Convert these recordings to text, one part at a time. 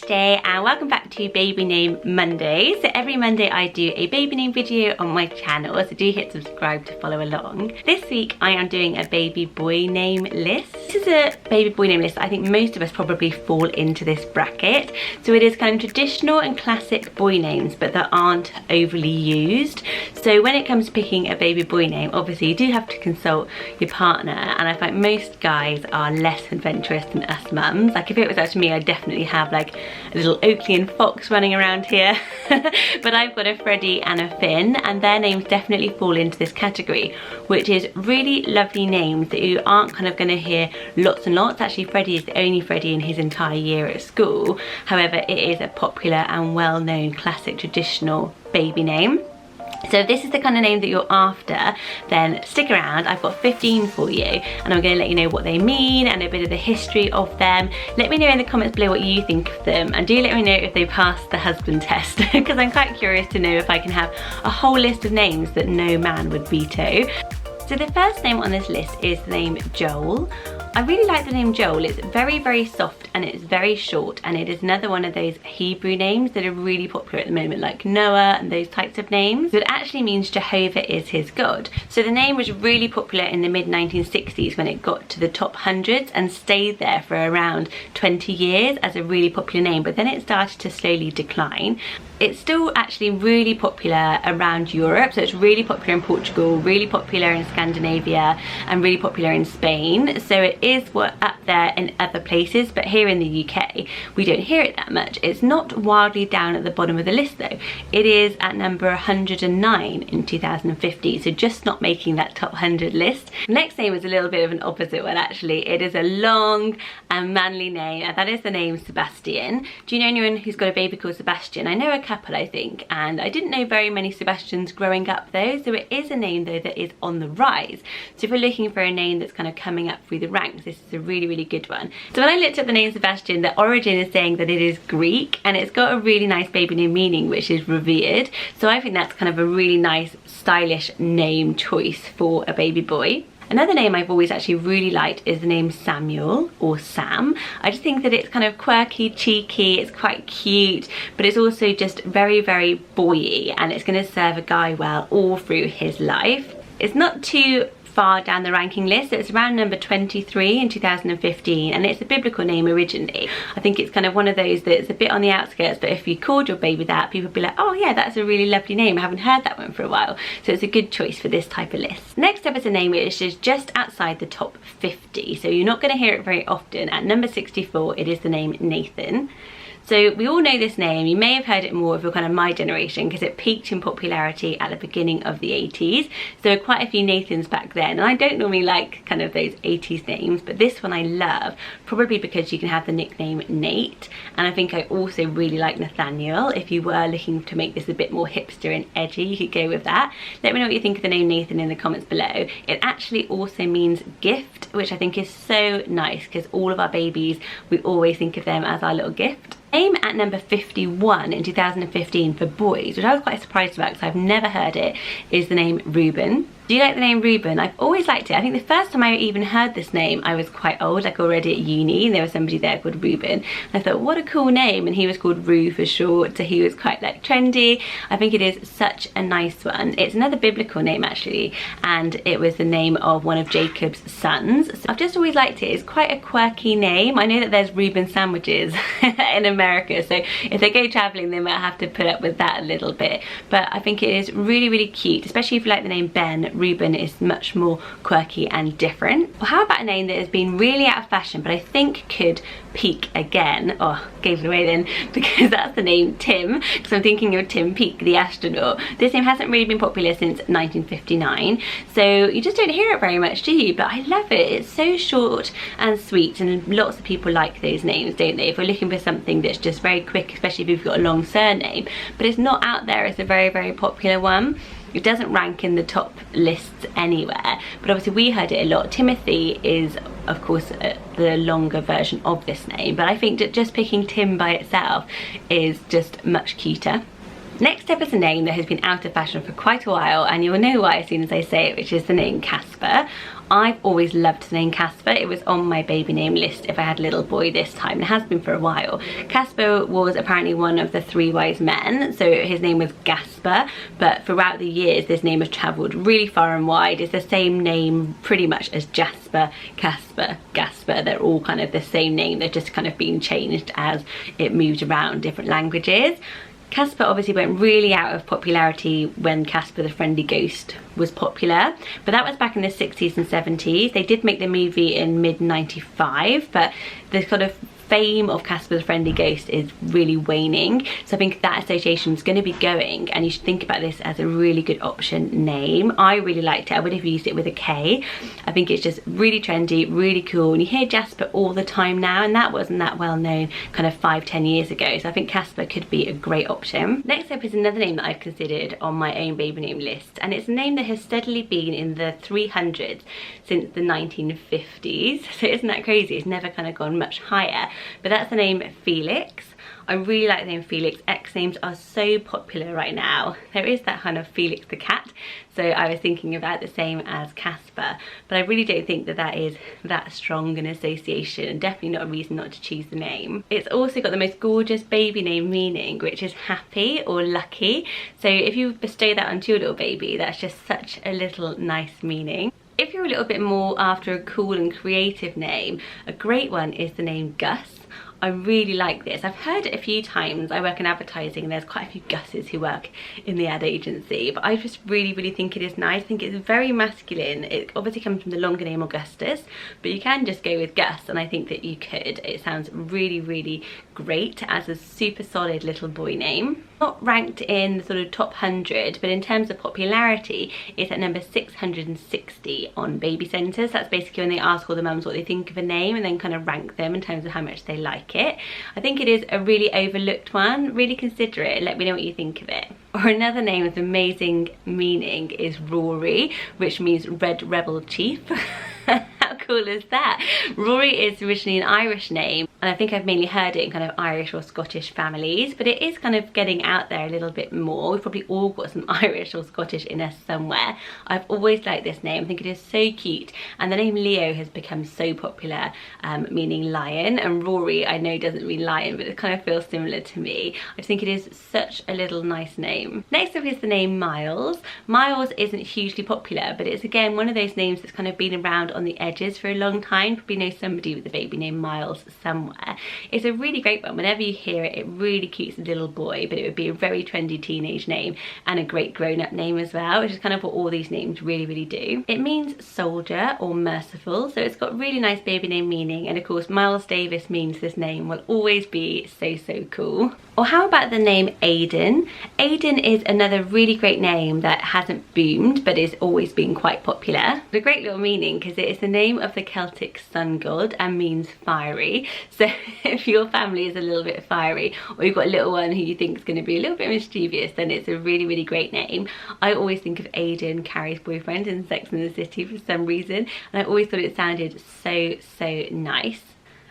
today and welcome back to Baby Name Monday. So every Monday I do a baby name video on my channel, so do hit subscribe to follow along. This week I am doing a baby boy name list. This is a baby boy name list. I think most of us probably fall into this bracket. So it is kind of traditional and classic boy names but that aren't overly used. So when it comes to picking a baby boy name, obviously you do have to consult your partner, and I find most guys are less adventurous than us mums. Like if it was up to me, I'd definitely have like a little Oakleyan fox running around here. But I've got a Freddie and a Finn, and their names definitely fall into this category, which is really lovely names that you aren't kind of going to hear lots and lots. Actually, Freddie is the only Freddie in his entire year at school. However, it is a popular and well-known classic traditional baby name. So if this is the kind of name that you're after, then stick around. I've got 15 for you and I'm going to let you know what they mean and a bit of the history of them. Let me know in the comments below what you think of them, and do let me know if they passed the husband test because I'm quite curious to know if I can have a whole list of names that no man would veto. So the first name on this list is the name Joel. I really like the name Joel. It's very, very soft and it's very short, and it is another one of those Hebrew names that are really popular at the moment, like Noah and those types of names. So it actually means Jehovah is his God. So the name was really popular in the mid 1960s when it got to the top hundreds and stayed there for around 20 years as a really popular name, but then it started to slowly decline. It's still actually really popular around Europe, so it's really popular in Portugal, really popular in Scandinavia, and really popular in Spain. So it is up there in other places, but here in the UK we don't hear it that much. It's not wildly down at the bottom of the list though. It is at number 109 in 2015, so just not making that top 100 list. The next name is a little bit of an opposite one actually. It is a long and manly name, and that is the name Sebastian. Do you know anyone who's got a baby called Sebastian? I know a couple, I think, and I didn't know very many Sebastians growing up though, so it is a name though that is on the rise. So if you're looking for a name that's kind of coming up through the ranks, this is a really, really good one. So when I looked at the name Sebastian, the origin is saying that it is Greek, and it's got a really nice baby name meaning, which is revered. So I think that's kind of a really nice, stylish name choice for a baby boy. Another name I've always actually really liked is the name Samuel, or Sam. I just think that it's kind of quirky, cheeky, it's quite cute, but it's also just very, very boy-y, and it's going to serve a guy well all through his life. It's not too far down the ranking list, so it's around number 23 in 2015, and it's a biblical name originally. I think it's kind of one of those that's a bit on the outskirts, but if you called your baby that, people would be like, oh yeah, that's a really lovely name, I haven't heard that one for a while. So it's a good choice for this type of list. Next up is a name which is just outside the top 50, so you're not going to hear it very often. At number 64, it is the name Nathan. So we all know this name. You may have heard it more if you're kind of my generation, because it peaked in popularity at the beginning of the 80s. So there were quite a few Nathans back then, and I don't normally like kind of those 80s names, but this one I love, probably because you can have the nickname Nate, and I think I also really like Nathaniel. If you were looking to make this a bit more hipster and edgy, you could go with that. Let me know what you think of the name Nathan in the comments below. It actually also means gift, which I think is so nice, because all of our babies, we always think of them as our little gift. Name at number 51 in 2015 for boys, which I was quite surprised about because I've never heard it, is the name Reuben. Do you like the name Reuben? I've always liked it. I think the first time I even heard this name, I was quite old, like already at uni, and there was somebody there called Reuben. And I thought, what a cool name, and he was called Rue for short, so he was quite like trendy. I think it is such a nice one. It's another biblical name actually, and it was the name of one of Jacob's sons. So I've just always liked it. It's quite a quirky name. I know that there's Reuben sandwiches in America, so if they go traveling they might have to put up with that a little bit, but I think it is really, really cute, especially if you like the name Ben. Reuben is much more quirky and different. Well, how about a name that has been really out of fashion but I think could peak again? Oh, gave it away then, because that's the name Tim, because I'm thinking of Tim Peake, the astronaut. This name hasn't really been popular since 1959, so you just don't hear it very much, do you? But I love it. It's so short and sweet, and lots of people like those names, don't they? If we're looking for something that's just very quick, especially if you've got a long surname, but it's not out there as a very, very popular one. It doesn't rank in the top lists anywhere, but obviously we heard it a lot. Timothy is of course the longer version of this name, but I think that just picking Tim by itself is just much cuter. Next up is a name that has been out of fashion for quite a while, and you'll know why as soon as I say it, which is the name Casper. I've always loved the name Casper. It was on my baby name list if I had a little boy this time. It has been for a while. Casper was apparently one of the 3 wise men, so his name was Casper, but throughout the years this name has travelled really far and wide. It's the same name pretty much as Jasper, Casper, Gasper. They're all kind of the same name. They're just kind of been changed as it moved around different languages. Casper obviously went really out of popularity when Casper the Friendly Ghost was popular, but that was back in the 60s and 70s. They did make the movie in mid-95, but the sort of fame of Casper the Friendly Ghost is really waning, so I think that association is going to be going, and you should think about this as a really good option name. I really liked it. I would have used it with a K. I think it's just really trendy, really cool, and you hear Jasper all the time now, and that wasn't that well known kind of 5-10 years ago, so I think Casper could be a great option. Next up is another name that I've considered on my own baby name list, and it's a name that has steadily been in the 300s since the 1950s, so isn't that crazy? It's never kind of gone much higher. But that's the name Felix. I really like the name Felix. X names are so popular right now. There is that kind of Felix the cat, so I was thinking about the same as Casper, but I really don't think that that is that strong an association, and definitely not a reason not to choose the name. It's also got the most gorgeous baby name meaning, which is happy or lucky, so if you bestow that onto your little baby, that's just such a little nice meaning. If you're a little bit more after a cool and creative name, a great one is the name Gus. I really like this. I've heard it a few times. I work in advertising and there's quite a few Gusses who work in the ad agency, but I just really think it is nice. I think it's very masculine. It obviously comes from the longer name Augustus, but you can just go with Gus, and I think that you could. It sounds really great as a super solid little boy name. Not ranked in the sort of top 100, but in terms of popularity, it's at number 660 on Baby Centres. That's basically when they ask all the mums what they think of a name and then kind of rank them in terms of how much they like it. I think it is a really overlooked one. Really consider it and let me know what you think of it. Or another name with amazing meaning is Rory, which means Red Rebel Chief. How cool is that? Rory is originally an Irish name, and I think I've mainly heard it in kind of Irish or Scottish families, but it is kind of getting out there a little bit more. We've probably all got some Irish or Scottish in us somewhere. I've always liked this name. I think it is so cute, and the name Leo has become so popular, meaning lion, and Rory I know doesn't mean lion, but it kind of feels similar to me. I think it is such a little nice name. Next up is the name Miles. Miles isn't hugely popular, but it's again one of those names that's kind of been around on the edges for a long time. Probably know somebody with a baby named Miles somewhere. It's a really great one. Whenever you hear it, it really keeps a little boy, but it would be a very trendy teenage name and a great grown-up name as well, which is kind of what all these names really do. It means soldier or merciful, so it's got really nice baby name meaning, and of course Miles Davis means this name will always be so cool. Or how about the name Ayden? Ayden is another really great name that hasn't boomed but is always been quite popular. It's a great little meaning because it is the name of the Celtic sun god and means fiery. So if your family is a little bit fiery, or you've got a little one who you think is going to be a little bit mischievous, then it's a really great name. I always think of Ayden, Carrie's boyfriend in Sex and the City for some reason, and I always thought it sounded so nice.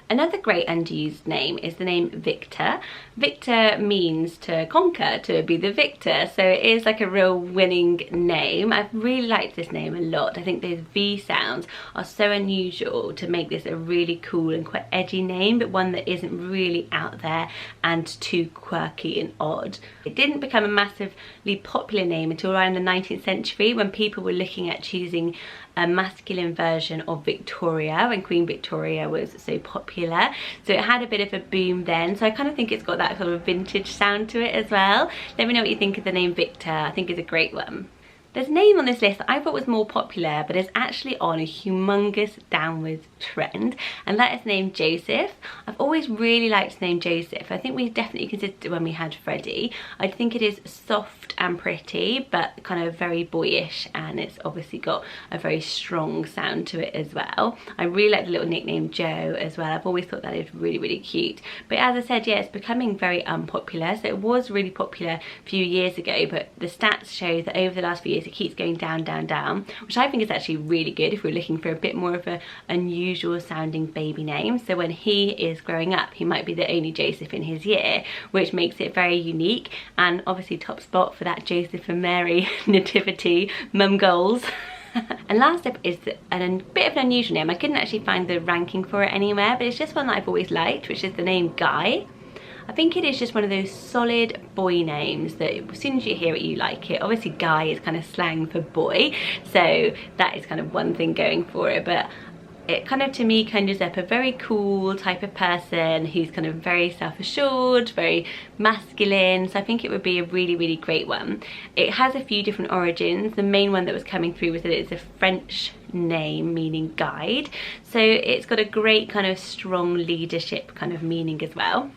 Another great unused name is the name Victor. Victor means to conquer, to be the victor, so it is like a real winning name. I've really liked this name a lot. I think those V sounds are so unusual to make this a really cool and quite edgy name, but one that isn't really out there and too quirky and odd. It didn't become a massively popular name until around the 19th century when people were looking at choosing a masculine version of Victoria when Queen Victoria was so popular, so it had a bit of a boom then. So I kind of think it's got that sort of vintage sound to it as well. Let me know what you think of the name Victor. I think it's a great one. There's a name on this list that I thought was more popular but is actually on a humongous downwards trend, and that is the name Joseph. I've always really liked the name Joseph. I think we definitely considered it when we had Freddie. I think it is soft and pretty but kind of very boyish, and it's obviously got a very strong sound to it as well. I really like the little nickname Joe as well. I've always thought that is really cute, but as I said, yeah, it's becoming very unpopular. So it was really popular a few years ago, but the stats show that over the last few years it keeps going down, which I think is actually really good if we're looking for a bit more of a unusual sounding baby name. So when he is growing up, he might be the only Joseph in his year, which makes it very unique, and obviously top spot for that Joseph and Mary nativity mum goals. And last up is a bit of an unusual name. I couldn't actually find the ranking for it anywhere, but it's just one that I've always liked, which is the name Guy. I think it is just one of those solid boy names that as soon as you hear it, you like it. Obviously Guy is kind of slang for boy, so that is kind of one thing going for it, but it kind of to me conjures up a very cool type of person who's kind of very self-assured, very masculine, so I think it would be a really, really great one. It has a few different origins. The main one that was coming through was that it's a French name meaning guide, so it's got a great kind of strong leadership kind of meaning as well.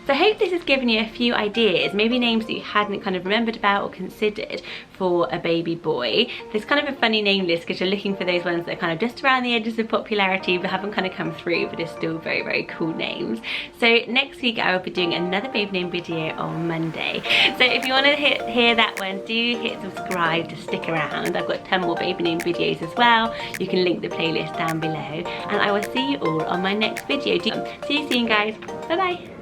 So I hope this has given you a few ideas, maybe names that you hadn't kind of remembered about or considered for a baby boy. There's kind of a funny name list because you're looking for those ones that are kind of just around the edges of popularity but haven't kind of come through, but are still very, very cool names. So next week I will be doing another baby name video on Monday. So if you want to hear that one, do hit subscribe to stick around. I've got 10 more baby name videos as well. You can link the playlist down below, and I will see you all on my next video. See you soon, guys. Bye bye.